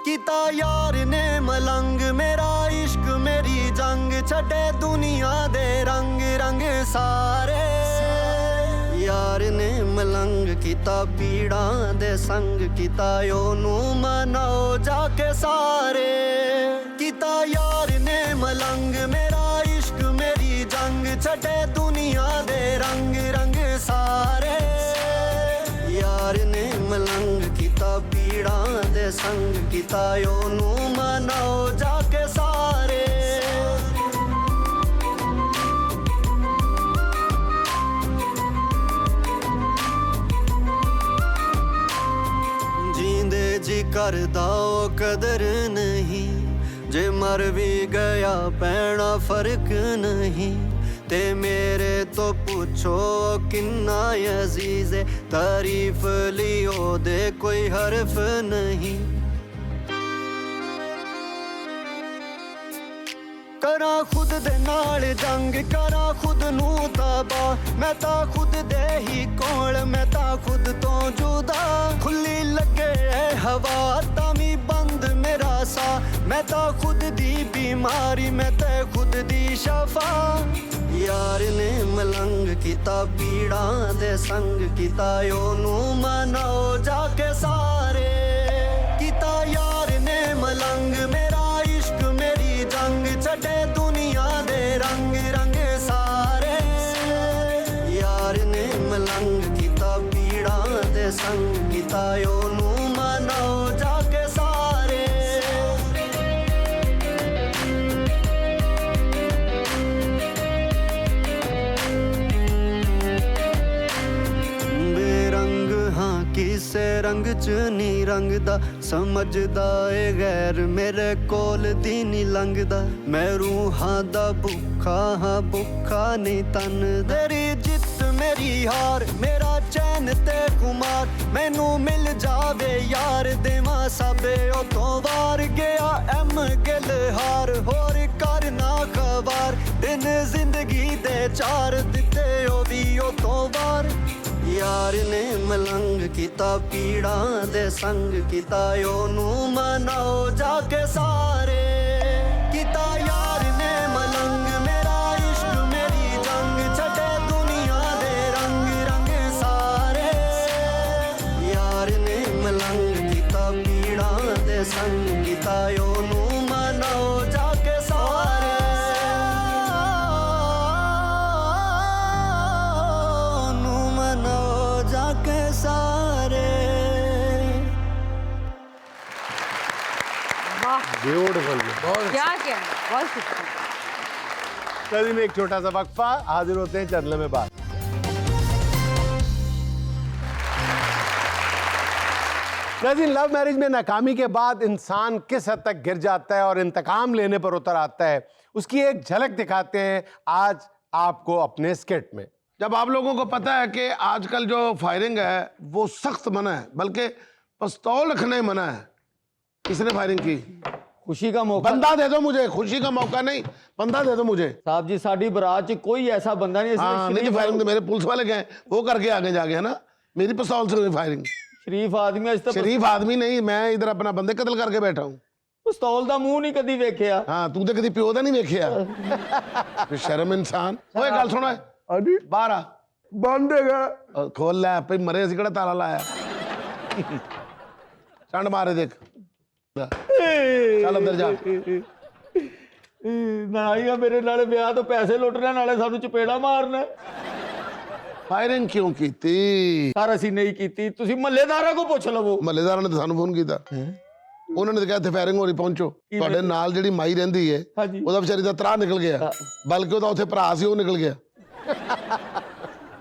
किता यार ने मलंग मेरा इश्क मेरी जंग छड़े दुनिया दे रंग रंग सारे। यार ने मलंग किता पीड़ा दे संग किता ओनू मनाओ जाके सारे। किता यार ने मलंग मेरा इश्क मेरी जंग छड़े दुनिया दे रंग रंग सारे। यार ने मलंग किता पीड़ा दे संग किता ओनू मनाओ जाके सारे। जींदे जी करदा ओ कदर नहीं, जे मर भी गया पैना फर्क नहीं। ते मेरे तो पूछो किन्ना अजीज है, तारीफ लियो दे कोई हर्फ नहीं। करा खुद दे नाल जंग करा खुद नू तबा, मैं ता खुद दे ही कोल मैं ता खुद तो जुदा। खुली लगे हवा तामी बंद मेरा सा, मैं ता खुद दी बीमारी मैं ते खुद दी शफा। यार ने मलंग किता पीड़ा दे संग किता ओनू मनाओ जाके सारे। किता यार ने मलंग मेरा इश्क मेरी जंग छड़े दुनिया दे रंग रंग सारे। यार ने मलंग किता पीड़ा दे संग किता ओनू मनाओ जाके सारे। बेरंग हाँ किसे रंग च नी रंगदा समझदा ए गैर मेरे कोल दी नी लंघदा मैं रूहां दा भुखा हाँ भुखा नी तन तेरी जित मेरी हार मेरा चैन ते खुमार मैनू मिल जावे यार देवा साबे ओ तो वार गया एम गिल हार होर करना खबार दिन जिंदगी दे चार दिते ओ भी ओ तो वार यार ने मलंग किता पीड़ा दे संग किता ओनू मनाओ जाके सारे किता यार ने मलंग मेरा इश्क मेरी जंग छटे दुनिया दे रंग रंग सारे यार ने मलंग किता पीड़ा दे संग किता ओनू मनाओ जाके सारे ओनू मनाओ जाके सारे वाह ब्यूटीफुल। क्या कहना, बहुत शुक्रिया। नाज़रीन एक छोटा सा वक्फा, हाजिर होते हैं चंद लम्हे बाद। नाज़रीन लव मैरिज में नाकामी के बाद इंसान किस हद तक गिर जाता है और इंतकाम लेने पर उतर आता है उसकी एक झलक दिखाते हैं आज आपको अपने स्किट में। जब आप लोगों को पता है कि आजकल जो फायरिंग है वो सख्त मना है, बल्कि पिस्तौल रखने मना है, किसने फायरिंग की? खुशी का मौका बंदा दे दो मुझे, खुशी का मौका नहीं, बंदा दे दो मुझे। साहब जी साड़ी बरात च कोई ऐसा बंदा नहीं हाँ नहीं, फायरिंग तो मेरे पुलिस वाले गए, वो करके आगे जाके है ना, मेरी पिस्तौल से हुई फायरिंग। शरीफ आदमी अज तक शरीफ आदमी नहीं, मैं इधर अपना बंदे कत्ल करके बैठा हूँ। पिस्तौल दा मुंह नहीं कदी वेखिया। हाँ तू तो कदी प्यो दा नहीं वेखिया शर्म इंसान। ओए गल सुनो, बाहर आ, बंद है खोल लै भाई, मरे असी किहड़ा ताला लाया चंड मारे देख, चल अंदर जा। नाईया मेरे नाले ब्याह तो पैसे लुटने नाले सानू चपेड़ा मारना। फायरिंग क्यों की थी? सर ਅਸੀਂ नहीं ਕੀਤੀ, ਤੁਸੀਂ ਮਹੱਲੇਦਾਰਾਂ ਕੋ ਪੁੱਛ ਲਵੋ। ਮਹੱਲੇਦਾਰਾਂ ਨੇ ਤਾਂ ਸਾਨੂੰ ਫੋਨ ਕੀਤਾ, ਉਹਨਾਂ ਨੇ ਤਾਂ ਕਿਹਾ ਇੱਥੇ ਫਾਇਰਿੰਗ ਹੋ ਰਹੀ, ਪਹੁੰਚੋ। ਤੁਹਾਡੇ ਨਾਲ ਜਿਹੜੀ ਮਾਈ ਰਹਿੰਦੀ ਹੈ ਉਹਦਾ ਵਿਚਾਰੀ ਦਾ ਤਰਾਹ ਨਿਕਲ ਗਿਆ, ਬਲਕਿ ਉਹਦਾ ਉੱਥੇ ਭਰਾ ਸੀ ਉਹ ਨਿਕਲ ਗਿਆ।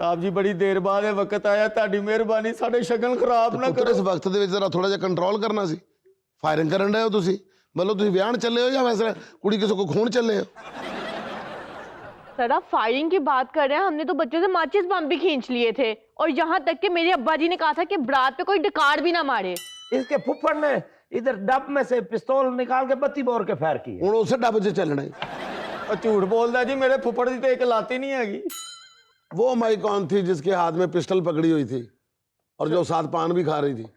ਆਪ ਜੀ ਬੜੀ ਦੇਰ ਬਾਅਦ ਇਹ ਵਕਤ ਆਇਆ, ਤੁਹਾਡੀ ਮਿਹਰਬਾਨੀ ਸਾਡੇ ਸ਼ਗਨ ਖਰਾਬ ਨਾ ਪੁੱਤਰ ਕਰੋ। ਇਸ ਵਕਤ ਦੇ ਵਿੱਚ ਜ਼ਰਾ ਥੋੜਾ ਜਿਹਾ ਕੰਟਰੋਲ ਕਰਨਾ ਸੀ। ਫਾਇਰਿੰਗ ਕਰਨ ਡਏ ਹੋ ਤੁਸੀਂ, ਮਤਲਬ ਤੁਸੀਂ ਵਿਆਹਣ ਚੱਲੇ ਹੋ ਜਾਂ ਵੈਸੇ ਕੁੜੀ ਕਿਸੇ ਕੋ ਖੂਨ ਚੱਲੇ ਹੋ? सर आप फायरिंग की बात कर रहे हैं, हमने तो बच्चों से माचिस बम भी खींच लिए थे और यहाँ तक कि मेरे अब्बा जी ने कहा था कि बरात पे कोई डकार भी ना मारे। इसके फुफ्फड़ ने इधर डब में से पिस्तौल निकाल के 32 बोर के फायर किए। ਹੁਣ ਉਸੇ ਡੱਬ 'ਚ ਚੱਲਣਾ है। और झूठ बोलता जी, मेरे फुफ्फड़ की तो एक लाती नहीं हैगी। वो माई कौन थी जिसके हाथ में पिस्टल पकड़ी हुई थी और जो साथ पान भी खा रही थी?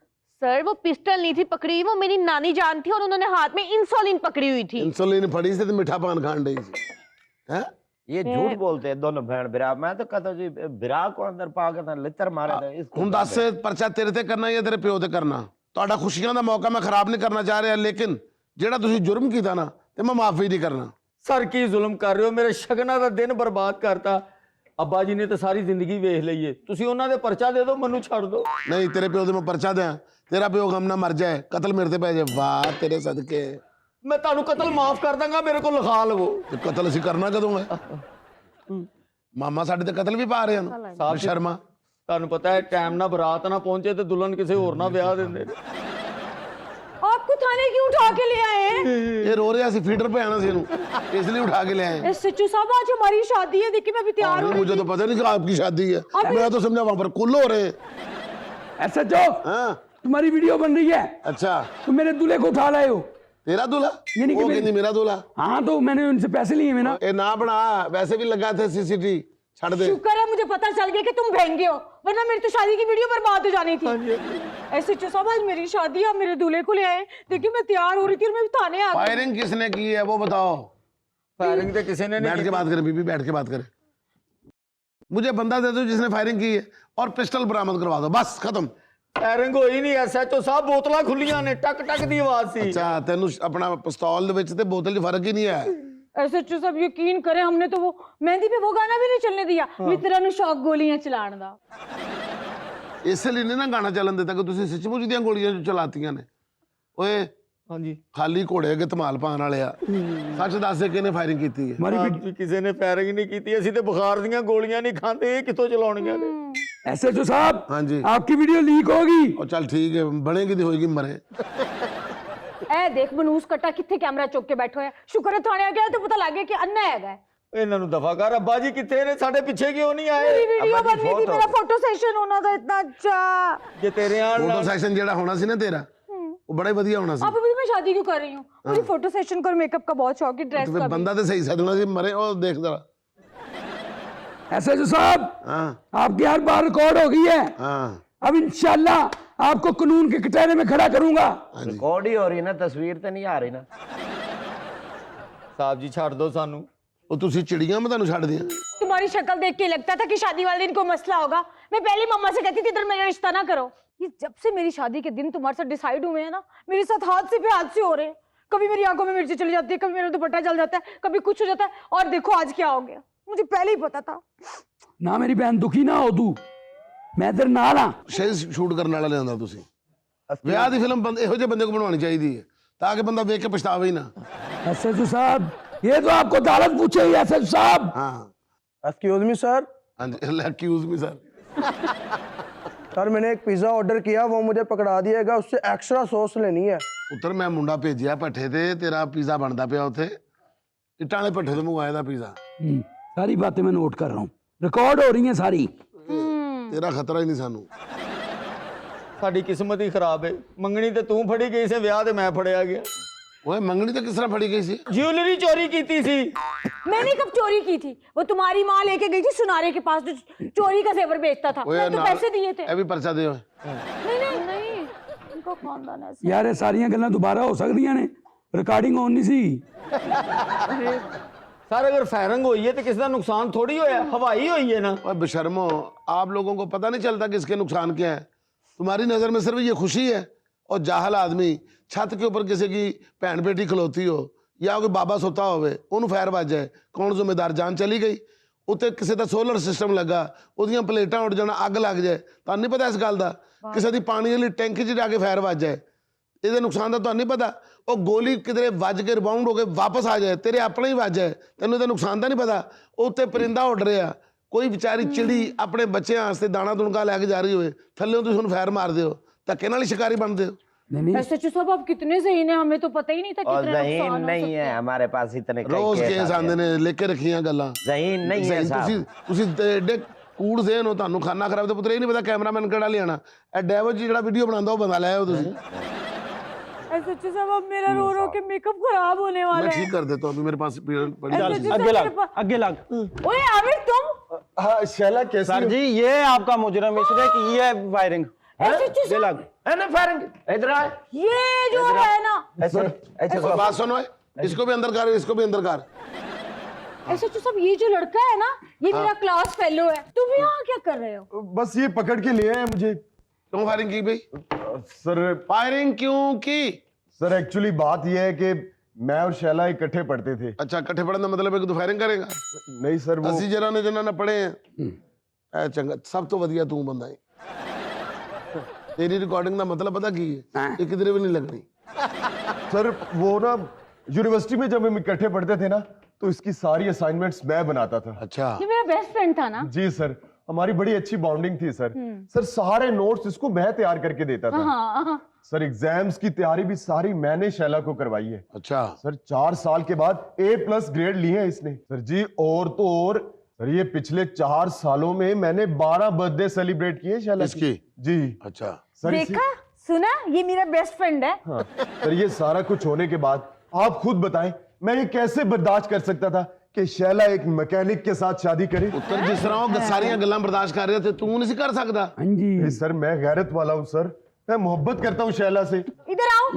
सर वो पिस्टल नहीं थी पकड़ी, वो मेरी नानी जान थी और उन्होंने हाथ में इंसुलिन पकड़ी हुई थी। इंसुलिन फड़ी से तो मीठा पान खान रही थी हैं? ये झूठ बोलते हैं दोनों बहन बिरा। मैं तो कहता जी बिरा को अंदर पा के लितर मारे थे। ਹੁਣ ਦੱਸ ਪਰਚਾ ਤੇਰੇ ਤੇ ਕਰਨਾ ਜਾਂ ਤੇਰੇ ਪਿਓ ਤੇ ਕਰਨਾ? ਤੁਹਾਡਾ ਖੁਸ਼ੀਆਂ ਦਾ ਮੌਕਾ ਮੈਂ ਖਰਾਬ ਨਹੀਂ ਕਰਨਾ ਚਾਹ ਰਿਹਾ, ਲੇਕਿਨ ਜਿਹੜਾ ਤੁਸੀਂ ਜੁਰਮ ਕੀਤਾ ਨਾ ਤੇ ਮੈਂ ਮਾਫੀ ਨਹੀਂ ਕਰਨਾ। सर की जुल्म कर रहे हो, मेरे शगना का दिन बर्बाद करता। अब्बा जी ने तो सारी जिंदगी वेख ली है, तुसी उन्हां दे परचा दे दो, मनु छड़ दो। ਨਹੀਂ ਤੇਰੇ ਪਿਓ ਦੇ ਮੈਂ ਪਰਚਾ ਦਿਆਂ, ਤੇਰਾ ਪਿਓ ਗਮ ਨਾ ਮਰ ਜਾਏ, ਕਤਲ ਮੇਰੇ ਤੇ ਪੈ ਜਾਏ। ਵਾਹ ਤੇਰੇ ਸਦਕੇ। मैं तानू कत्ल माफ कर दूंगा, मेरे को लिखा लवो। ਤੇ ਕਤਲ ਅਸੀਂ ਕਰਨਾ ਕਦੋਂ ਹੈ? ਮਾਮਾ ਸਾਡੇ ਤੇ ਕਤਲ ਵੀ ਪਾ ਰਹੇ ਹਨ ਸ਼ਰਮਾ। तानू पता है टाइम ना बरात ना पहुंचे तो दुल्हन किसी होर ना ब्याह देंदे। आपको थाने क्यों उठा के ले आए हैं? ਇਹ ਰੋ ਰਿਹਾ ਸੀ, फीडर पे आना ਸੀ ਇਹਨੂੰ, ਇਸ ਲਈ उठा के ले आए। सच्चू साहब आज हमारी शादी है, देखिए मैं भी तैयार हूँ। मुझे तो पता नहीं कि आपकी शादी है, मैं तो समझा वहां पर कुल हो रहे हैं। ऐसा जो हाँ तुम्हारी वीडियो बन रही है, अच्छा तुम मेरे दूल्हे को उठा लाए हो। तेरा दूल्हा? यानी कि वो कहती मेरा दूल्हा। हाँ तो मैंने उनसे पैसे लिए हैं ना। ए ना बना, वैसे भी लगा थे सीसीटीवी, छड़ दे। शुक्र है मुझे पता चल गया कि तुम बहंगे हो, वरना मेरी तो शादी की वीडियो बर्बाद हो जानी थी। ऐसे साहब आज मेरी शादी है, आप मेरे दूल्हे को ले आए। देखिए मैं तैयार हो रही थी और मैं भी थाने आ गई। फायरिंग किसने की है वो बताओ? फायरिंग तो किसी ने नहीं बैठ के बात करें बीबी, बैठ के बात करें। मुझे बंदा दे दो जिसने फायरिंग की है और पिस्टल बरामद करवा दो, बस खत्म। फायरिंग होई नहीं। SHO साहब बोतलां खुलियां ने, टक टक दी आवाज सी। अच्छा तेनू अपना पिस्तौल दे विच ते बोतल च फर्क ही नहीं है। SHO साहब यकीन करें, हमने तो वो मेहंदी पे वो गाना भी नहीं चलने दिया। मित्रा नु शौक गोलियां चलाण दा। इसलिए नहीं ना गाना चलन देता कि तुसी सचमुच ਦੀਆਂ ਗੋਲੀਆਂ ਜੋ ਚਲਾਤੀਆਂ ਨੇ। ਓਏ हाँ जी ਖਾਲੀ ਘੋੜੇ ਕੇ ਧਮਾਲ ਪਾਣ ਵਾਲੇ ਆ, ਸੱਚ ਦੱਸ ਦੇ ਕਿਹਨੇ ਫਾਇਰਿੰਗ ਕੀਤੀ ਹੈ? किसी ने फायरिंग नहीं की। ਅਸੀਂ ਤੇ ਬੁਖਾਰ ਦੀਆਂ ਗੋਲੀਆਂ ਨਹੀਂ ਖਾਂਦੇ, ਇਹ ਕਿੱਥੋਂ ਚਲਾਉਣੀਆਂ ਨੇ? एसएचओ साहब, हाँ जी। आपकी वीडियो लीक होगी। और चल ठीक है, बनेगी तो होएगी, मरे। ए देख मनूस कट्टा किथे कैमरा चुक के बैठो है। शुक्र है थाने आ गया तो पता लग गया कि अन्ना हैगा। ਇਹਨਾਂ ਨੂੰ ਦਫਾ ਕਰ। ਅੱਬਾ ਜੀ ਕਿੱਥੇ ਨੇ? ਸਾਡੇ ਪਿੱਛੇ ਕਿਉਂ ਨਹੀਂ ਆਏ? मेरी वीडियो ਅੱਬਾ ਜੀ बननी थी, मेरा फोटो सेशन होना था इतना अच्छा। ਜੇ ਤੇਰੇ ਆਣ फोटो सेशन जेड़ा होना सी ना तेरा, वो बड़ा ही बढ़िया होना सी। आप अभी मैं शादी क्यों कर रही हूँ? मुझे फोटो सेशन और मेकअप का बहुत शौक है, ड्रेस तो का फिर भी। बंदा तो सही सदना सी, मरे। ओ देख जरा। एसएचओ साहब, हाँ आपकी हर बार रिकॉर्ड हो गई है। हाँ अब इंशाल्लाह आपको कानून के कटहरे में खड़ा करूंगा। हाँ जी। रिकॉर्ड ही हो रही है ना, तस्वीर तो नहीं आ रही ना। ਸਾਹਿਬ ਜੀ ਛੱਡ ਦਿਓ ਸਾਨੂੰ। ਉਹ ਤੁਸੀਂ ਚਿੜੀਆਂ ਮੈਂ ਤੁਹਾਨੂੰ ਛੱਡ ਦਿਆਂ। तुम्हारी शक्ल देख के लगता था कि शादी वाले दिन कोई मसला होगा। मैं पहले मम्मा से कहती थी इधर मेरा रिश्ता ना करो। ये जब से मेरी शादी के दिन तुम्हारे साथ डिसाइड हुए हैं ना, मेरे साथ हादसे पे हादसे हो रहे हैं। कभी मेरी आंखों में मिर्ची चली जाती है, कभी मेरा दुपट्टा जल जाता है, कभी कुछ हो जाता है। और देखो आज क्या हो गया, मुझे पहले ही पता था। ना मेरी बहन दुखी ना हो तू, मैं तेरे नाल हाँ। ਸ਼ੇ ਸ਼ੂਟ ਕਰਨ ਵਾਲਾ ਲਿਆਂਦਾ ਤੁਸੀਂ। ਵਿਆਹ ਦੀ ਫਿਲਮ ਬੰਦੇ ਇਹੋ ਜਿਹੇ ਬੰਦੇ ਕੋ ਬਣਾਉਣੀ ਚਾਹੀਦੀ ਹੈ ਤਾਂ ਕਿ ਬੰਦਾ ਵੇਖ ਕੇ ਪਛਤਾਵੇ ਹੀ ਨਾ। एसएचओ साहब, ये तो आपको अदालत पूछेगी। एसएचओ साहब, हाँ एक्सक्यूज मी सर। हाँ जी, एक्यूज मी सर। सर मैंने एक पिज़्ज़ा ऑर्डर किया, वो मुझे पकड़ा दिएगा, उससे एक्स्ट्रा सॉस लेनी है। ਪੁੱਤਰ ਮੈਂ ਮੁੰਡਾ ਭੇਜਿਆ ਭੱਠੇ ਤੇ, ਤੇਰਾ ਪੀਜ਼ਾ ਬਣਦਾ ਪਿਆ ਉੱਥੇ। ਇੱਟਾਂ ਵਾਲੇ ਭੱਠੇ ਤੋਂ ਮੰਗਵਾਇਆ ਦਾ ਪੀਜ਼ਾ। सारी बातें मैं नोट कर रहा हूँ, रिकॉर्ड हो रही हैं सारी। ਤੇਰਾ ਖਤਰਾ ਹੀ ਨਹੀਂ ਸਾਨੂੰ। ਸਾਡੀ ਕਿਸਮਤ ਹੀ ਖਰਾਬ ਹੈ। ਮੰਗਣੀ ਤੇ ਤੂੰ ਫੜੀ ਗਈ ਸੀ, ਵਿਆਹ ਤੇ ਮੈਂ ਫੜਿਆ ਗਿਆ। ਓਏ ਮੰਗਣੀ ਤਾਂ ਕਿਸ ਤਰ੍ਹਾਂ ਫੜੀ ਗਈ ਸੀ? ज्वेलरी चोरी की थी। मैंने कब चोरी की थी? वो तुम्हारी माँ लेके गई थी सुनारे के पास जो चोरी का जेवर बेचता था। ਓਏ मैं तो ਨਾਲ- पैसे दिए थे। ਇਹ ਵੀ ਪਰਚਾ ਦੇ ਓਏ। नहीं नहीं नहीं, इनका खानदान ऐसा। यार ये सारियां गल्लां दोबारा हो सकदियां ने, रिकॉर्डिंग होनी सी। सर अगर फायरिंग हुई है तो किसी का नुकसान थोड़ी होया, हवाई हुई है ना। ओए बेशर्मो, आप लोगों को पता नहीं चलता किसके नुकसान क्या है? तुम्हारी नज़र में सिर्फ ये खुशी है। और जाहल आदमी छत के ऊपर किसी की भैन बेटी खलोती हो या कोई बाबा सुता होवे, ਉਹਨੂੰ ਫਾਇਰ ਵੱਜ ਜਾਏ, ਕੌਣ ਜ਼ਿੰਮੇਦਾਰ? ਜਾਨ ਚਲੀ ਗਈ। ਉੱਤੇ ਕਿਸੇ ਦਾ ਸੋਲਰ ਸਿਸਟਮ ਲੱਗਾ, ਉਹਦੀਆਂ ਪਲੇਟਾਂ ਉੱਡ ਜਾਣਾ, ਅੱਗ ਲੱਗ ਜਾਏ, ਤੁਹਾਨੂੰ ਨਹੀਂ ਪਤਾ ਇਸ ਗੱਲ ਦਾ? ਕਿਸੇ ਦੀ ਪਾਣੀ ਵਾਲੀ ਟੈਂਕੀ 'ਚ ਜਾ ਕੇ ਫਾਇਰ ਵੱਜ ਜਾਏ, ਇਹਦੇ ਨੁਕਸਾਨ ਦਾ ਤੁਹਾਨੂੰ ਨਹੀਂ ਪਤਾ? ਉਹ ਗੋਲੀ ਕਿਧਰੇ ਵੱਜ ਕੇ ਰਿਬਾਊਂਡ ਹੋ ਕੇ ਵਾਪਸ ਆ ਜਾਏ, ਤੇਰੇ ਆਪਣੇ ਹੀ ਵੱਜ ਜਾਏ, ਤੈਨੂੰ ਇਹਦਾ ਨੁਕਸਾਨ ਦਾ ਨਹੀਂ ਪਤਾ? ਉੱਤੇ ਪਰਿੰਦਾ ਉੱਡ ਰਿਹਾ, ਕੋਈ ਵਿਚਾਰੀ ਚਿੜੀ ਆਪਣੇ ਬੱਚਿਆਂ ਵਾਸਤੇ ਦਾਣਾ ਦੁਣਕਾ ਲੈ ਕੇ ਜਾ ਰਹੀ ਹੋਵੇ, ਥੱਲੇ ਤੁਸੀਂ ਉਹਨੂੰ ਫਾਇਰ ਮਾਰਦੇ ਹੋ, ਧੱਕੇ ਨਾਲ ਹੀ ਸ਼ਿਕਾਰੀ ਬਣਦੇ ਹੋ। एसएचओ साहब आप कितने ज़हीन हैं, हमें तो पता ही नहीं था और कितने जहीन नुकसान हो नहीं सकते है हैं। हमारे पास इतने कई ਰੋਜ਼ केस ਕੇਸ आते ਆਉਂਦੇ हैं। ਨੇ, ਲਿਖ ਕੇ ਰੱਖੀਆਂ ਗੱਲਾਂ। जहीन नहीं है ਤੁਸੀਂ साहब। ਤੁਸੀਂ ਐਡੇ ਕੂੜ ਜ਼ੇਨ ਹੋ, ਤੁਹਾਨੂੰ ਖਾਣਾ ਖਰਾਬ ਤੇ ਪੁੱਤਰ ਇਹ ਨਹੀਂ ਪਤਾ ਕੈਮਰਾਮੈਨ ਕਿਹੜਾ ਲਿਆਣਾ। ਇਹ ਡੈਵੋ ਜੀ ਜਿਹੜਾ ਵੀਡੀਓ ਬਣਾਉਂਦਾ ਉਹ ਬੰਦਾ ਲੈ ਆਓ ਤੁਸੀਂ। एसएचओ साहब अब मेरा रो रो के मेकअप खराब होने वाला मैं है। ठीक कर देता हूँ, अभी मेरे पास पड़ी SHO साहब, आगे मेरे लग, पास- आगे लग। ओए आमिर तुम? हाँ शैला कैसी? सर जी ये आपका मुजरम इसने की है फायरिंग। SHO साहब, लग है ना फायरिंग? इधर आ। ये जो है ना, ऐसे ऐसे और बात सुनो, इसको भी अंदर कर, इसको भी अंदर कर। एसएचओ साहब ये जो लड़का है ना, ये मेरा क्लास फेलो है। तुम यहाँ क्या कर रहे हो? बस ये पकड़ के ले आए मुझे। क्यों फायरिंग की भाई? सर फायरिंग क्यों की? सर एक्चुअली बात ये है कि मैं और शैला इकट्ठे पढ़ते थे। अच्छा, इकट्ठे पढ़ने का मतलब है कि तू फायरिंग करेगा? नहीं सर वो ਅਸੀਂ ਜਿਹਨਾਂ ਨੇ ਪੜ੍ਹੇ ਆ ਚੰਗਾ, ਸਭ ਤੋਂ ਵਧੀਆ ਤੂੰ ਬੰਦਾ ਹੈ। ਤੇਰੀ ਰਿਕਾਰਡਿੰਗ ਦਾ ਮਤਲਬ ਪਤਾ ਕੀ ਹੈ? ਇਹ ਕਿਧਰੇ ਵੀ ਨਹੀਂ ਲੱਗਣੀ। सर वो ना यूनिवर्सिटी में जब हम इकट्ठे पढ़ते थे ना तो इसकी सारी असाइनमेंट्स मैं बनाता था। अच्छा, ये मेरा बेस्ट फ्रेंड था ना? जी सर, हमारी बड़ी अच्छी बॉन्डिंग थी सर। सर सारे नोट्स इसको मैं तैयार करके देता था। हाँ। सर एग्जाम्स की तैयारी भी सारी मैंने शैला को करवाई है। अच्छा। सर 4 साल के बाद A+ ग्रेड लिए हैं इसने। सर जी और तो और सर ये पिछले 4 सालों में मैंने 12 बर्थडे सेलिब्रेट किए शैला इसकी? जी अच्छा सर देखा, सुना, ये मेरा बेस्ट फ्रेंड है। हाँ सर ये सारा कुछ होने के बाद आप खुद बताएं मैं ये कैसे बर्दाश्त कर सकता था कि शैला एक मैकेनिक के साथ शादी करे। उत्तर जिस तरह वो सारियां गल्लां बर्दाश्त कर रहे थे, तू नहीं कर सकता? हाँ जी नहीं सर मैं गैरत वाला हूँ सर, मैं मोहब्बत करता हूँ शैला से। इधर आओ।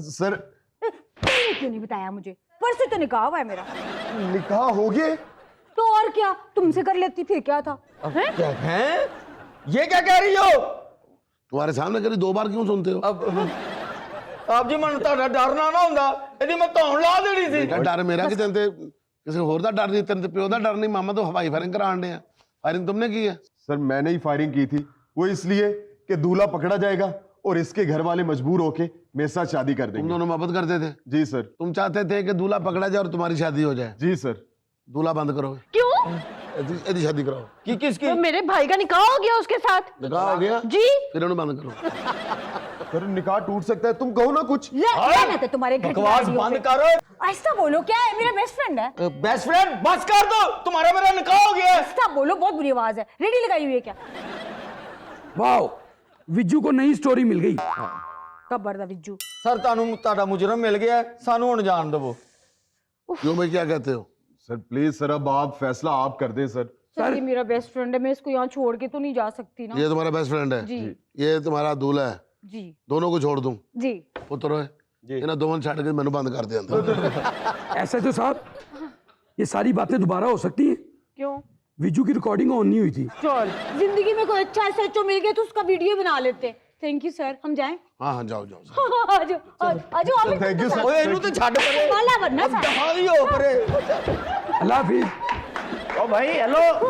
सर तुमने क्यों नहीं बताया मुझे? परसों तो निकाह हुआ है मेरा। निकाह हो गए तो और क्या, तुमसे कर लेती फिर क्या था? हैं? क्या है? ये क्या कह रही हो? तुम्हारे सामने करी 2 बार क्यों सुनते हो? अब आप जी मन ਤੁਹਾਡਾ ਡਰ ਨਾ ਨਾ ਹੁੰਦਾ ਇਹਦੀ ਮੈਂ ਧੌਣ ਲਾ ਦੇਣੀ ਸੀ। बेटा डर मेरा कि तेन ते किसी होर दा डर नहीं, तेन ते प्यो दा डर नहीं। मामा तो हवाई फायरिंग कराने दे। फायरिंग तुमने की है? सर मैंने ही फायरिंग की थी, वो इसलिए कि दूल्हा पकड़ा जाएगा और इसके घर वाले मजबूर होके मेरे साथ शादी कर तुम देंगे। दोनों मोहब्बत करते थे? जी सर। तुम चाहते थे कि दूल्हा पकड़ा जाए और तुम्हारी शादी हो जाए? जी सर। दूल्हा बंद करो। क्यों? एदी शादी कराओ कि किसकी तो मेरे भाई का निकाह हो गया उसके साथ। निकाह हो गया जी फिर उन्हें बंद करो। सर निकाह टूट सकता है, तुम कहो ना कुछ। लानत है तुम्हारे घर बकवास बंद करो। ऐसा बोलो, क्या है, मेरा बेस्ट फ्रेंड है। बेस्ट फ्रेंड बस कर दो, तुम्हारा मेरा निकाह हो गया है। ऐसा बोलो, बहुत बुरी आवाज है। रेडी लगाई हुई है क्या? वाह, विज्जू को नई स्टोरी मिल गई। कब बरदा विज्जू? सर तानू ताड़ा मुजरम मिल गया है, सानू हुण जान दो। क्यों भाई क्या कहते हो? सर प्लीज सर, अब आप फैसला आप कर दें सर। सर ये मेरा बेस्ट फ्रेंड है, मैं इसको यहाँ छोड़ के तो नहीं जा सकती ना। ये तुम्हारा बेस्ट फ्रेंड है? जी ये तुम्हारा दूल्हा है? जी दोनों को छोड़ दूं? जी। पुत्र है इन्हें दोनों छड़ के मैंने बंद कर दिया अंदर। ऐसे तो साहब ये सारी बातें दोबारा हो सकती हैं। क्यों? विज्जू की रिकॉर्डिंग ऑन नहीं हुई थी। चल, जिंदगी में कोई अच्छा SHO मिल गया तो उसका वीडियो बना लेते। थैंक यू सर, हम जाएं? हाँ हाँ जाओ जाओ। आजो आजो आप। Thank you sir. ओए इनु तो छड़ परे, माला बनना सर। दहाई हो परे। अल्लाह हाफिज। ओ भाई हेलो।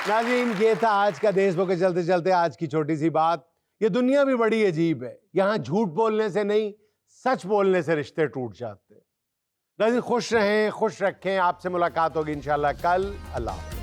नाज़रीन, ये था आज का देशभक्त के चलते चलते आज की छोटी सी बात। ये दुनिया भी बड़ी अजीब है, यहाँ झूठ बोलने से नहीं सच बोलने से रिश्ते टूट जाते हैं। नाज़रीन खुश रहें, खुश रखें। आपसे मुलाकात होगी इंशाल्लाह कल। अल्लाह हाफ़िज़।